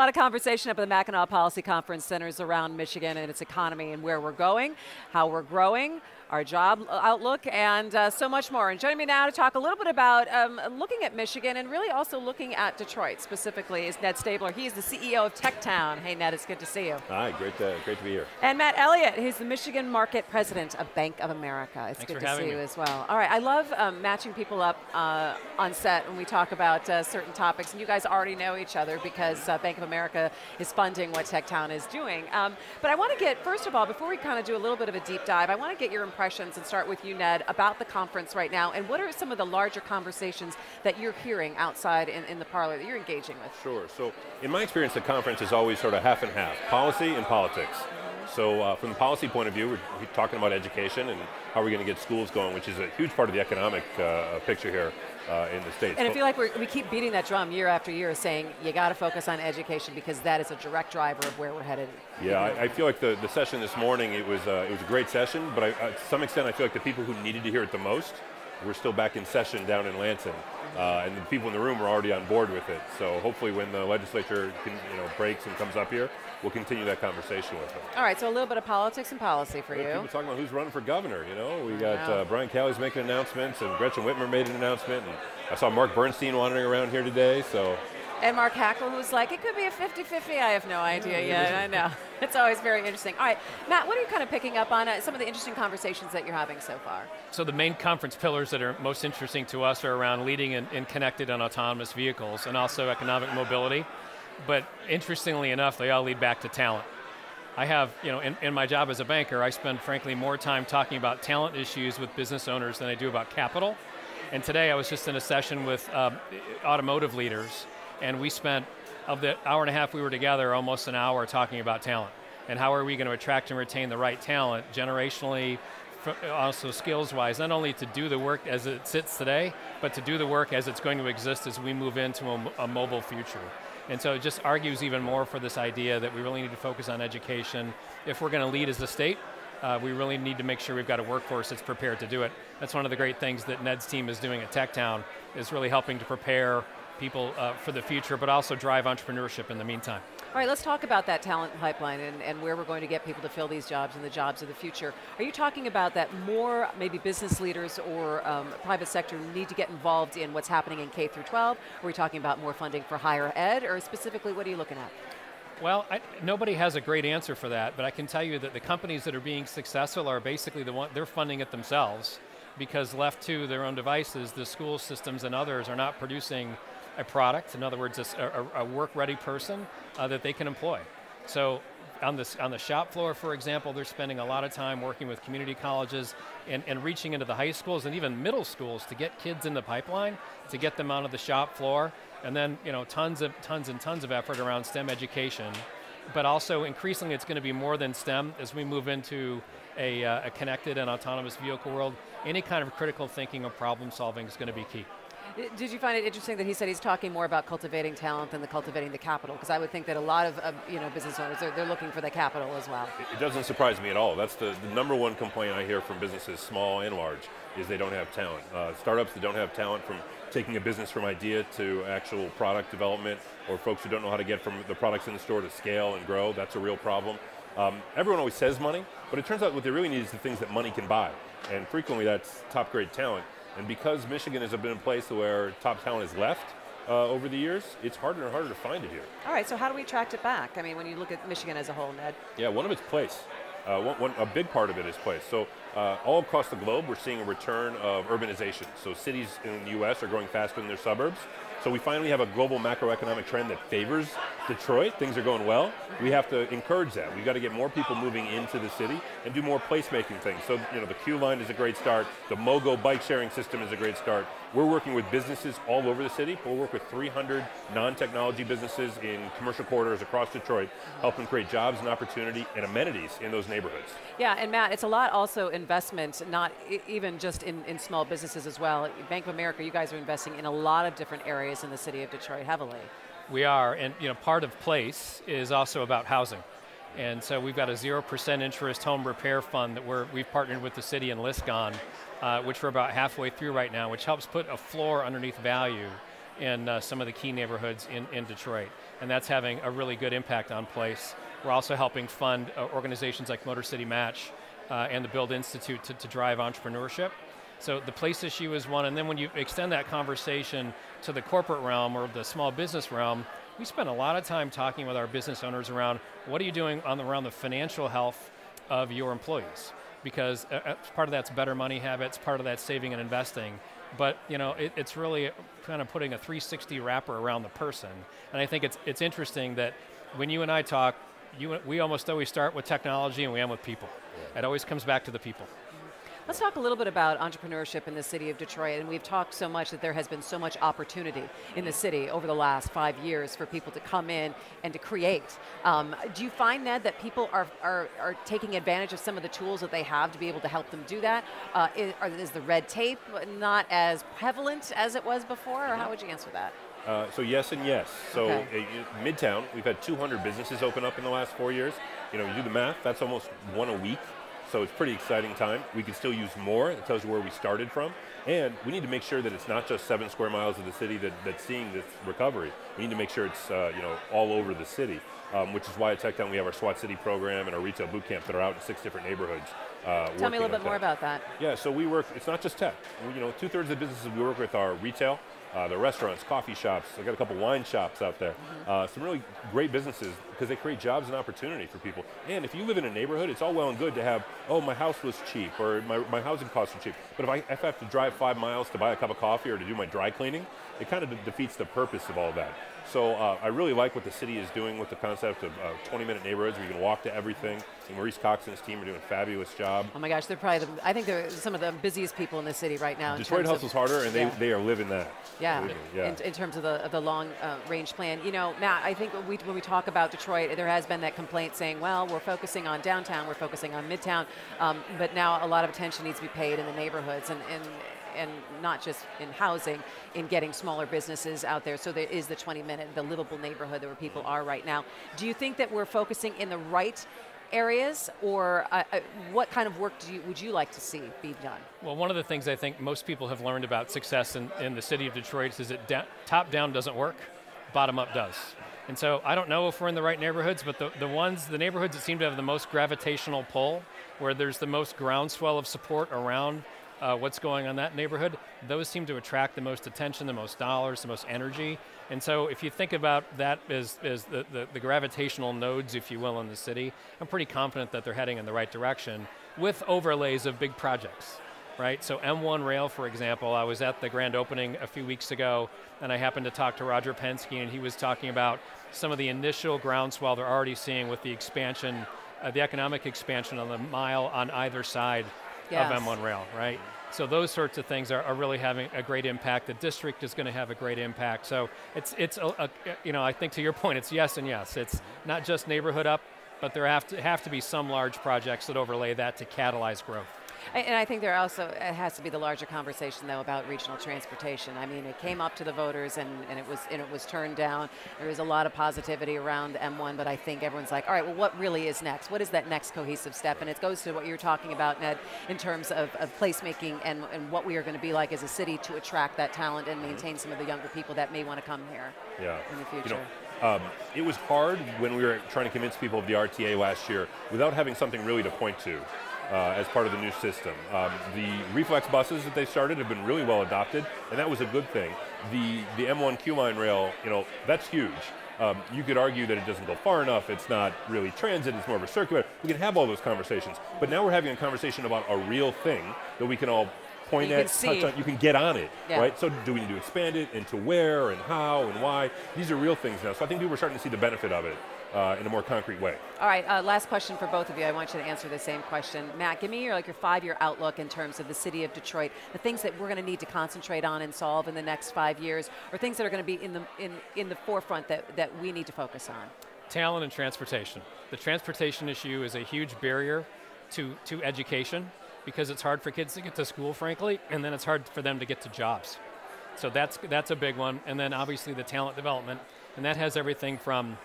lot of conversation up at the Mackinac Policy Conference centers around Michigan and its economy and where we're going, how we're growing, our job outlook, and so much more. And joining me now to talk a little bit about looking at Michigan and really also looking at Detroit specifically is Ned Stabler. He's the CEO of TechTown. Hey Ned, it's good to see you. Hi, great to be here. And Matt Elliott, he's the Michigan Market President of Bank of America. It's Thanks good for to see having you me. as well. All right, I love matching people up on set when we talk about certain topics, and you guys already know each other because Bank of America is funding what TechTown is doing. But I want to get, first of all, before we kind of do a little bit of a deep dive, I want to get your impressions and start with you, Ned, about the conference right now, and what are some of the larger conversations that you're hearing outside in the parlor that you're engaging with? Sure, so in my experience, the conference is always sort of half and half, policy and politics. So from the policy point of view, we're talking about education and how we're going to get schools going, which is a huge part of the economic picture here in the States. And I feel like we keep beating that drum year after year saying you got to focus on education because that is a direct driver of where we're headed. Yeah, I feel like the session this morning, it was a great session, but to some extent I feel like the people who needed to hear it the most, we're still back in session down in Lansing. And the people in the room are already on board with it. So hopefully when the legislature breaks and comes up here, we'll continue that conversation with them. All right, so a little bit of politics and policy for you. People talking about who's running for governor, We got Brian Calley's making announcements, and Gretchen Whitmer made an announcement, and I saw Mark Bernstein wandering around here today, so. And Mark Hackle, who's like, it could be a 50-50, I have no idea yet, I know. It's always very interesting. All right, Matt, what are you kind of picking up on some of the interesting conversations that you're having so far? So the main conference pillars that are most interesting to us are around leading in connected and autonomous vehicles and also economic mobility. But interestingly enough, they all lead back to talent. I have, in my job as a banker, I spend frankly more time talking about talent issues with business owners than I do about capital. And today I was just in a session with automotive leaders, and we spent, of the hour and a half we were together, almost an hour talking about talent. And how are we going to attract and retain the right talent, generationally, also skills-wise, not only to do the work as it sits today, but to do the work as it's going to exist as we move into a mobile future. And so it just argues even more for this idea that we really need to focus on education. If we're going to lead as a state, we really need to make sure we've got a workforce that's prepared to do it. That's one of the great things that Ned's team is doing at TechTown, is really helping to prepare people for the future, but also drive entrepreneurship in the meantime. All right, let's talk about that talent pipeline and where we're going to get people to fill these jobs and the jobs of the future. Are you talking about that more maybe business leaders or private sector need to get involved in what's happening in K through 12? Are we talking about more funding for higher ed, or specifically what are you looking at? Well, nobody has a great answer for that, but I can tell you that the companies that are being successful are basically they're funding it themselves, because left to their own devices, the school systems and others are not producing a product, in other words, a work-ready person that they can employ. So on the shop floor, for example, they're spending a lot of time working with community colleges and reaching into the high schools and even middle schools to get kids in the pipeline, to get them onto the shop floor, and then tons and tons of effort around STEM education. But also increasingly it's going to be more than STEM as we move into a connected and autonomous vehicle world. Any kind of critical thinking or problem solving is going to be key. Did you find it interesting that he said he's talking more about cultivating talent than cultivating the capital? Because I would think that a lot of business owners, they're looking for the capital as well. It doesn't surprise me at all. That's the number one complaint I hear from businesses, small and large, is they don't have talent. Startups that don't have talent, from taking a business from idea to actual product development, or folks who don't know how to get from the products in the store to scale and grow, that's a real problem. Everyone always says money, but it turns out what they really need is the things that money can buy. And frequently that's top grade talent. And because Michigan has been a place where top talent has left over the years, it's harder and harder to find it here. All right, so how do we attract it back? I mean, when you look at Michigan as a whole, Ned. Yeah, one of its place. A big part of it is place. So all across the globe, we're seeing a return of urbanization. So cities in the US are growing faster than their suburbs. So we finally have a global macroeconomic trend that favors Detroit. Things are going well. We have to encourage that. We've got to get more people moving into the city and do more placemaking things. So the Q line is a great start. The Mogo bike sharing system is a great start. We're working with businesses all over the city. We'll work with 300 non-technology businesses in commercial corridors across Detroit, helping create jobs and opportunity and amenities in those neighborhoods. Yeah, and Matt, it's a lot also investment, not even just in small businesses as well. Bank of America, you guys are investing in a lot of different areas in the city of Detroit heavily. We are, and part of place is also about housing. And so we've got a 0% interest home repair fund that we've partnered with the city and LISC on, which we're about halfway through right now, which helps put a floor underneath value in some of the key neighborhoods in Detroit. And that's having a really good impact on place. We're also helping fund organizations like Motor City Match and the Build Institute to drive entrepreneurship. So the place issue is one, and then when you extend that conversation to the corporate realm or the small business realm, we spend a lot of time talking with our business owners around what are you doing around the financial health of your employees? Because part of that's better money habits, part of that's saving and investing, but it's really kind of putting a 360 wrapper around the person. And I think it's interesting that when you and I talk, we almost always start with technology and we end with people. Yeah. It always comes back to the people. Let's talk a little bit about entrepreneurship in the city of Detroit, and we've talked so much that there has been so much opportunity in the city over the last 5 years for people to come in and to create. Do you find, Ned, that people are taking advantage of some of the tools that they have to be able to help them do that? Is the red tape not as prevalent as it was before, or how would you answer that? So yes and yes. So Midtown, we've had 200 businesses open up in the last 4 years. You do the math, that's almost one a week. So it's pretty exciting time. We can still use more. It tells you where we started from. And we need to make sure that it's not just 7 square miles of the city that's seeing this recovery. We need to make sure it's all over the city, which is why at Techtown we have our SWAT City program and our retail boot camp that are out in 6 different neighborhoods. Tell me a little bit more about that. Yeah, so we work, it's not just tech. 2/3 of the businesses we work with are retail, the restaurants, coffee shops. I've got a couple wine shops out there. Some really great businesses because they create jobs and opportunity for people. And if you live in a neighborhood, it's all well and good to have, oh, my house was cheap or my housing costs are cheap. But if I have to drive 5 miles to buy a cup of coffee or to do my dry cleaning, it kind of defeats the purpose of all that. So I really like what the city is doing with the concept of 20-minute neighborhoods where you can walk to everything. And Maurice Cox and his team are doing a fabulous job. Oh my gosh, I think they're some of the busiest people in the city right now. Detroit hustles harder, and they are living that. Yeah, in terms of the long range plan. Matt, I think when we talk about Detroit, there has been that complaint saying, well, we're focusing on downtown, we're focusing on midtown, but now a lot of attention needs to be paid in the neighborhoods and not just in housing, in getting smaller businesses out there. So there is the 20-minute, the livable neighborhood where people are right now. Do you think that we're focusing in the right areas, or what kind of work would you like to see be done? Well, one of the things I think most people have learned about success in the city of Detroit is that top-down doesn't work, bottom-up does. And so I don't know if we're in the right neighborhoods, but the neighborhoods that seem to have the most gravitational pull, where there's the most groundswell of support around what's going on in that neighborhood, those seem to attract the most attention, the most dollars, the most energy. And so if you think about that as the gravitational nodes, if you will, in the city, I'm pretty confident that they're heading in the right direction with overlays of big projects, right? So M1 Rail, for example, I was at the grand opening a few weeks ago, and I happened to talk to Roger Penske, and he was talking about some of the initial groundswell they're already seeing with the expansion, the economic expansion on the mile on either side of M1 Rail, right? So those sorts of things are really having a great impact. The district is going to have a great impact. So it's I think to your point, it's yes and yes. It's not just neighborhood up, but there have to be some large projects that overlay that to catalyze growth. And I think there also it has to be the larger conversation, though, about regional transportation. I mean, it came up to the voters, and it was turned down. There was a lot of positivity around M1, but I think everyone's like, all right, well, what really is next? What is that next cohesive step? And it goes to what you're talking about, Ned, in terms of placemaking and what we are going to be like as a city to attract that talent and maintain some of the younger people that may want to come here in the future. It was hard when we were trying to convince people of the RTA last year without having something really to point to. As part of the new system. The reflex buses that they started have been really well adopted, and that was a good thing. The M1 Q line rail, that's huge. You could argue that it doesn't go far enough, it's not really transit, it's more of a circular. We can have all those conversations, but now we're having a conversation about a real thing that we can all point at, touch on, you can get on it, right? So do we need to expand it, and to where, and how, and why? These are real things now, so I think people are starting to see the benefit of it. In a more concrete way. All right, last question for both of you. I want you to answer the same question. Matt, give me your 5-year outlook in terms of the city of Detroit, the things that we're going to need to concentrate on and solve in the next 5 years, or things that are going to be in the forefront that we need to focus on. Talent and transportation. The transportation issue is a huge barrier to education because it's hard for kids to get to school, frankly, and then it's hard for them to get to jobs. So that's a big one. And then obviously the talent development, and that has everything from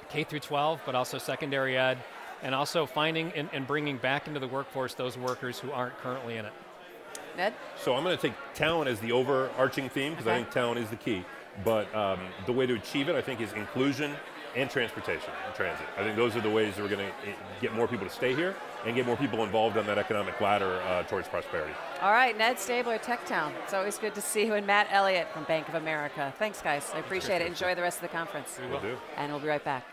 K through 12, but also secondary ed, and also finding and bringing back into the workforce those workers who aren't currently in it. Ned? So I'm going to take talent as the overarching theme because I think talent is the key. But the way to achieve it, I think, is inclusion and transportation and transit. I think those are the ways that we're going to get more people to stay here and get more people involved on that economic ladder towards prosperity. All right, Ned Stabler, TechTown. It's always good to see you. And Matt Elliott from Bank of America. Thanks, guys. I appreciate it. Enjoy the rest of the conference. We'll do. And we'll be right back.